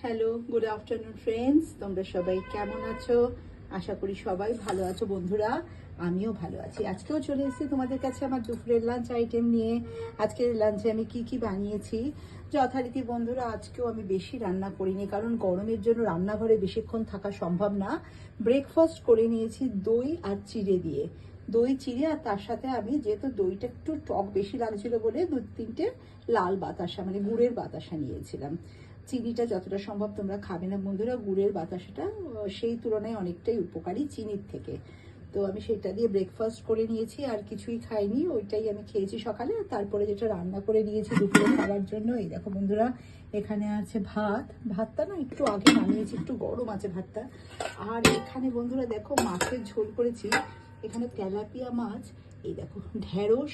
Hello, good afternoon friends. তোমরা সবাই কেমন আছো? আশা করি সবাই ভালো আছো বন্ধুরা। আমিও ভালো আছি। আজকেও চলে এসেছি তোমাদের কাছে আমার দুপুরের লাঞ্চ আইটেম নিয়ে। আজকের লাঞ্চে আমি কি কি বানিয়েছি যথারীতি বন্ধুরা। আজকেও আমি বেশি রান্না করিনি, কারণ গরমের জন্য রান্নাঘরে বেশিক্ষণ থাকা সম্ভব না। ব্রেকফাস্ট করে নিয়েছি দই আর চিড়ে দিয়ে। দই চিড়ে, আর তার সাথে আমি যেহেতু দইটা একটু টক বেশি লাগছিল বলে 2-3টে লাল বাতাসা মানে গুড়ের বাতাসা নিয়েছিলাম। চিনিটা যতটা সম্ভব তোমরা খাবে না বন্ধুরা, গুড়ের বাতাসাটা সেই তুলনায় অনেকটাই উপকারী চিনির থেকে। তো আমি সেটা দিয়ে ব্রেকফাস্ট করে নিয়েছি, আর কিছুই খাইনি, ওইটাই আমি খেয়েছি সকালে। তারপরে যেটা রান্না করে নিয়েছি দুপুরে খাবার জন্য, এই দেখো বন্ধুরা, এখানে আছে ভাতটা না একটু আগে বানিয়েছি, একটু গরম আছে ভাতটা। আর এখানে বন্ধুরা দেখো মাছের ঝোল করেছি। এখানে তেলাপিয়া মাছ, এই দেখো ঢেঁড়স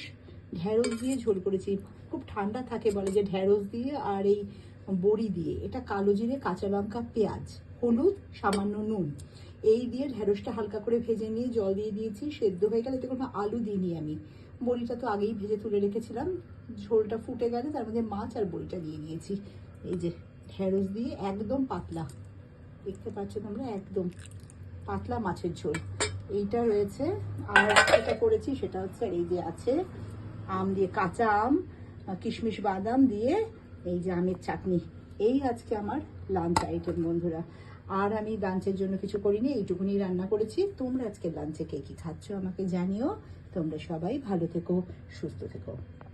দিয়ে ঝোল করেছি। খুব ঠান্ডা থাকে বলে যে ঢেঁড়স দিয়ে আর এই বড়ি দিয়ে, এটা কালো জিরে, কাঁচা লঙ্কা, পেঁয়াজ, হলুদ, সামান্য নুন, এই দিয়ে ঢেঁড়সটা হালকা করে ভেজে নিয়ে জল দিয়ে দিয়েছি, সেদ্ধ হয়ে গেলে এতে কোনো আলু দিইনি আমি। বড়িটা তো আগেই ভেজে তুলে রেখেছিলাম। ঝোলটা ফুটে গেলে তার মধ্যে মাছ আর বড়িটা দিয়ে দিয়েছি। এই যে ঢেঁড়স দিয়ে একদম পাতলা, দেখতে পাচ্ছ তোমরা, একদম পাতলা মাছের ঝোল এইটা রয়েছে। আর যেটা করেছি সেটা হচ্ছে, এই যে আছে আম দিয়ে, কাঁচা আম, কিশমিশ বাদাম দিয়ে এই যে আমের চাটনি। এই আজকে আমার লাঞ্চ আইটেম বন্ধুরা। আর আমি লাঞ্চের জন্য কিছু করিনি, এইটুকুনি রান্না করেছি। তোমরা আজকে লাঞ্চে কে কি খাচ্ছ আমাকে জানিও। তোমরা সবাই ভালো থেকো, সুস্থ থেকো।